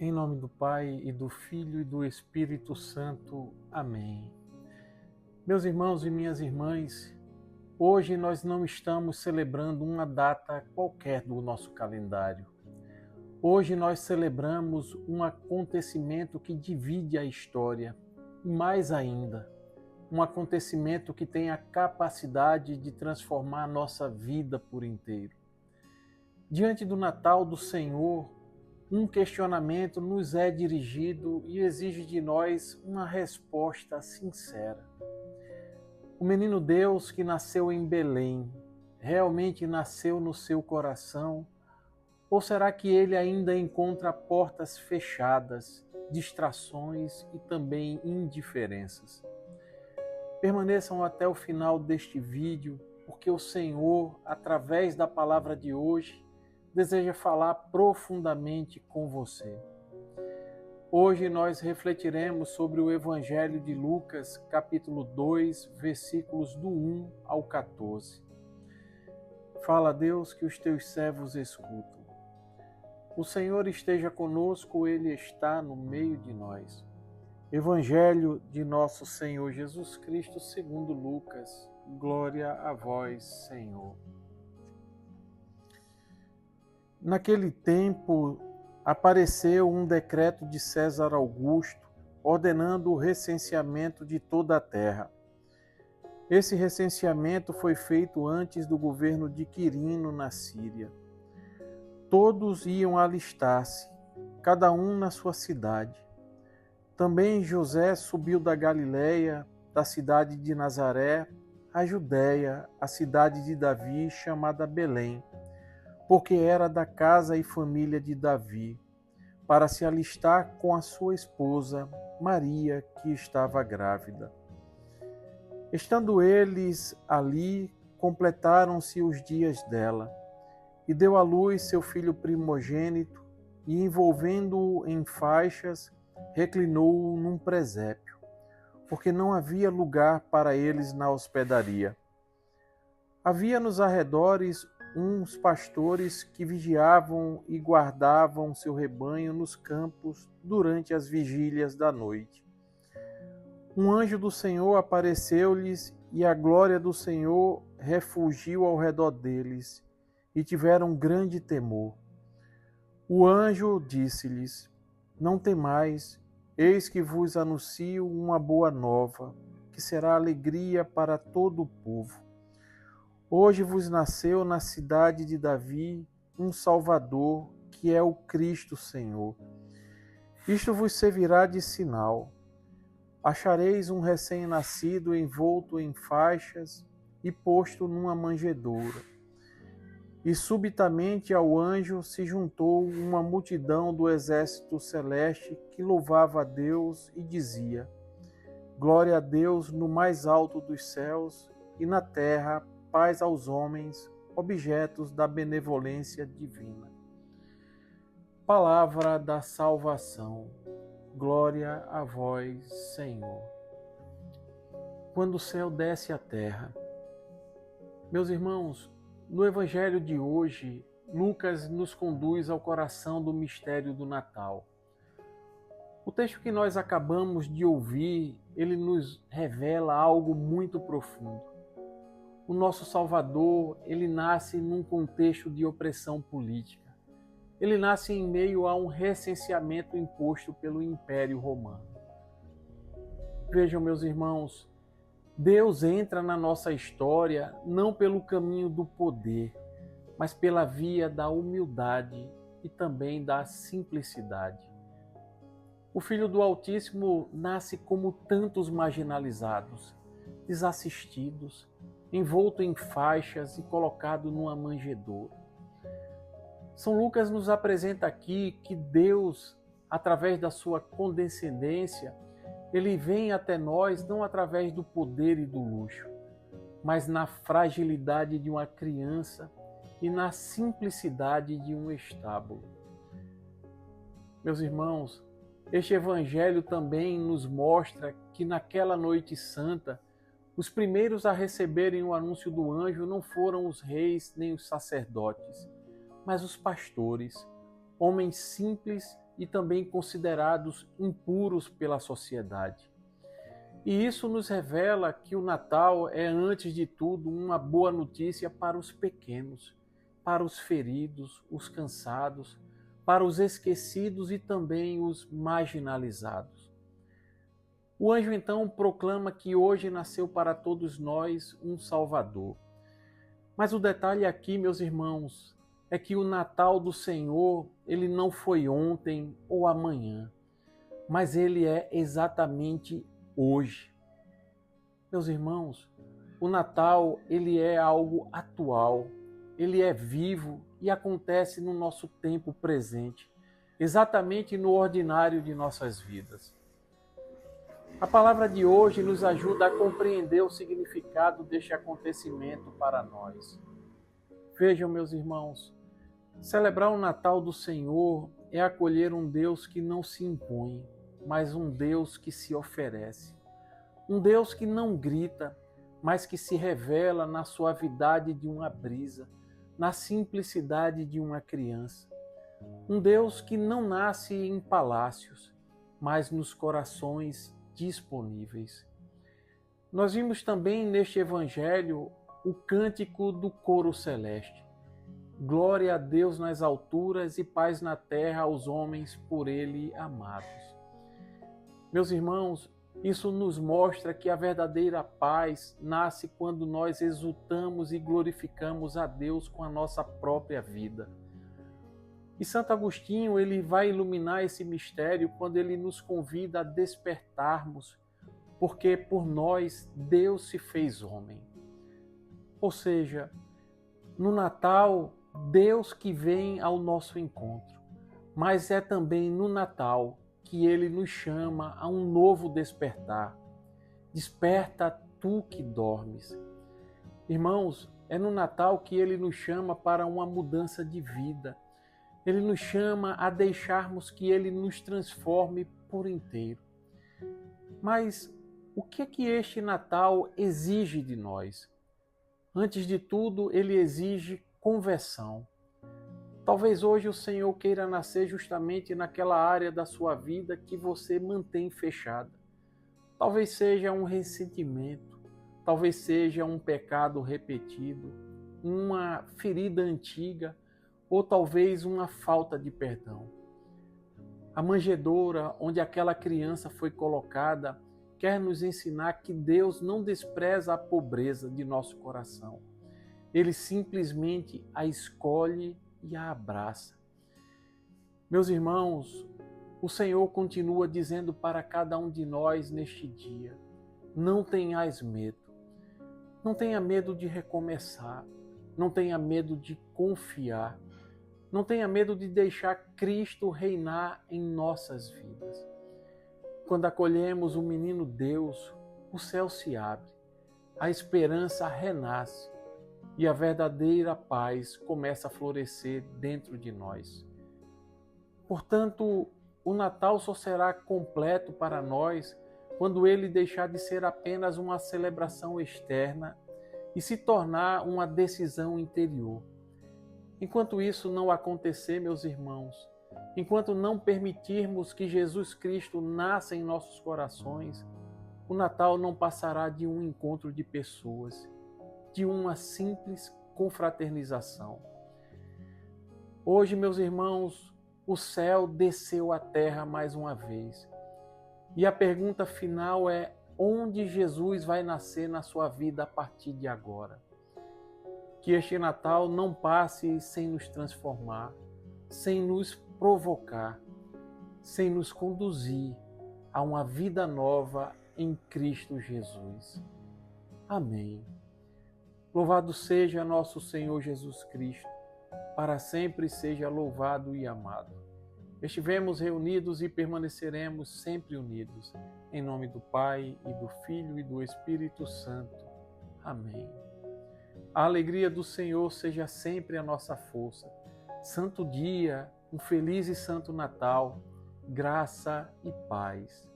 Em nome do Pai, e do Filho, e do Espírito Santo. Amém. Meus irmãos e minhas irmãs, hoje nós não estamos celebrando uma data qualquer do nosso calendário. Hoje nós celebramos um acontecimento que divide a história, e mais ainda, um acontecimento que tem a capacidade de transformar a nossa vida por inteiro. Diante do Natal do Senhor, um questionamento nos é dirigido e exige de nós uma resposta sincera. O menino Deus que nasceu em Belém, realmente nasceu no seu coração? Ou será que ele ainda encontra portas fechadas, distrações e também indiferenças? Permaneçam até o final deste vídeo, porque o Senhor, através da palavra de hoje, deseja falar profundamente com você. Hoje nós refletiremos sobre o Evangelho de Lucas, capítulo 2, versículos do 1 ao 14. Fala, Deus, que os teus servos escutam. O Senhor esteja conosco, Ele está no meio de nós. Evangelho de nosso Senhor Jesus Cristo, segundo Lucas. Glória a vós, Senhor. Naquele tempo, apareceu um decreto de César Augusto, ordenando o recenseamento de toda a terra. Esse recenseamento foi feito antes do governo de Quirino na Síria. Todos iam alistar-se, cada um na sua cidade. Também José subiu da Galiléia, da cidade de Nazaré, à Judéia, a cidade de Davi, chamada Belém, porque era da casa e família de Davi, para se alistar com a sua esposa, Maria, que estava grávida. Estando eles ali, completaram-se os dias dela, e deu à luz seu filho primogênito, e envolvendo-o em faixas, reclinou-o num presépio, porque não havia lugar para eles na hospedaria. Havia nos arredores uns pastores que vigiavam e guardavam seu rebanho nos campos durante as vigílias da noite. Um anjo do Senhor apareceu-lhes e a glória do Senhor refugiu ao redor deles e tiveram grande temor. O anjo disse-lhes: Não temais, eis que vos anuncio uma boa nova, que será alegria para todo o povo. Hoje vos nasceu na cidade de Davi um Salvador, que é o Cristo Senhor. Isto vos servirá de sinal. Achareis um recém-nascido envolto em faixas e posto numa manjedoura. E subitamente ao anjo se juntou uma multidão do exército celeste que louvava a Deus e dizia: Glória a Deus no mais alto dos céus e na terra paz aos homens, objetos da benevolência divina. Palavra da salvação. Glória a vós, Senhor. Quando o céu desce à terra. Meus irmãos, no Evangelho de hoje, Lucas nos conduz ao coração do mistério do Natal. O texto que nós acabamos de ouvir, ele nos revela algo muito profundo. O nosso Salvador, ele nasce num contexto de opressão política. Ele nasce em meio a um recenseamento imposto pelo Império Romano. Vejam, meus irmãos, Deus entra na nossa história não pelo caminho do poder, mas pela via da humildade e também da simplicidade. O Filho do Altíssimo nasce como tantos marginalizados, desassistidos, envolto em faixas e colocado numa manjedoura. São Lucas nos apresenta aqui que Deus, através da sua condescendência, ele vem até nós não através do poder e do luxo, mas na fragilidade de uma criança e na simplicidade de um estábulo. Meus irmãos, este evangelho também nos mostra que naquela noite santa, os primeiros a receberem o anúncio do anjo não foram os reis nem os sacerdotes, mas os pastores, homens simples e também considerados impuros pela sociedade. E isso nos revela que o Natal é, antes de tudo, uma boa notícia para os pequenos, para os feridos, os cansados, para os esquecidos e também os marginalizados. O anjo então proclama que hoje nasceu para todos nós um Salvador. Mas o detalhe aqui, meus irmãos, é que o Natal do Senhor, ele não foi ontem ou amanhã, mas ele é exatamente hoje. Meus irmãos, o Natal, ele é algo atual, ele é vivo e acontece no nosso tempo presente, exatamente no ordinário de nossas vidas. A palavra de hoje nos ajuda a compreender o significado deste acontecimento para nós. Vejam, meus irmãos, celebrar o Natal do Senhor é acolher um Deus que não se impõe, mas um Deus que se oferece. Um Deus que não grita, mas que se revela na suavidade de uma brisa, na simplicidade de uma criança. Um Deus que não nasce em palácios, mas nos corações disponíveis. Nós vimos também neste Evangelho o cântico do coro celeste. Glória a Deus nas alturas e paz na terra aos homens por Ele amados. Meus irmãos, isso nos mostra que a verdadeira paz nasce quando nós exultamos e glorificamos a Deus com a nossa própria vida. E Santo Agostinho, ele vai iluminar esse mistério quando ele nos convida a despertarmos, porque por nós Deus se fez homem. Ou seja, no Natal, Deus que vem ao nosso encontro, mas é também no Natal que ele nos chama a um novo despertar. Desperta tu que dormes. Irmãos, é no Natal que ele nos chama para uma mudança de vida. Ele nos chama a deixarmos que ele nos transforme por inteiro. Mas o que é que este Natal exige de nós? Antes de tudo, ele exige conversão. Talvez hoje o Senhor queira nascer justamente naquela área da sua vida que você mantém fechada. Talvez seja um ressentimento, talvez seja um pecado repetido, uma ferida antiga, ou talvez uma falta de perdão. A manjedoura onde aquela criança foi colocada quer nos ensinar que Deus não despreza a pobreza de nosso coração. Ele simplesmente a escolhe e a abraça. Meus irmãos, o Senhor continua dizendo para cada um de nós neste dia: não tenhais medo. Não tenha medo de recomeçar. Não tenha medo de confiar. Não tenha medo de deixar Cristo reinar em nossas vidas. Quando acolhemos o menino Deus, o céu se abre, a esperança renasce e a verdadeira paz começa a florescer dentro de nós. Portanto, o Natal só será completo para nós quando ele deixar de ser apenas uma celebração externa e se tornar uma decisão interior. Enquanto isso não acontecer, meus irmãos, enquanto não permitirmos que Jesus Cristo nasça em nossos corações, o Natal não passará de um encontro de pessoas, de uma simples confraternização. Hoje, meus irmãos, o céu desceu à terra mais uma vez. E a pergunta final é: onde Jesus vai nascer na sua vida a partir de agora? Que este Natal não passe sem nos transformar, sem nos provocar, sem nos conduzir a uma vida nova em Cristo Jesus. Amém. Louvado seja nosso Senhor Jesus Cristo, para sempre seja louvado e amado. Estivemos reunidos e permaneceremos sempre unidos, em nome do Pai, e do Filho e do Espírito Santo. Amém. A alegria do Senhor seja sempre a nossa força. Santo dia, um feliz e santo Natal, graça e paz.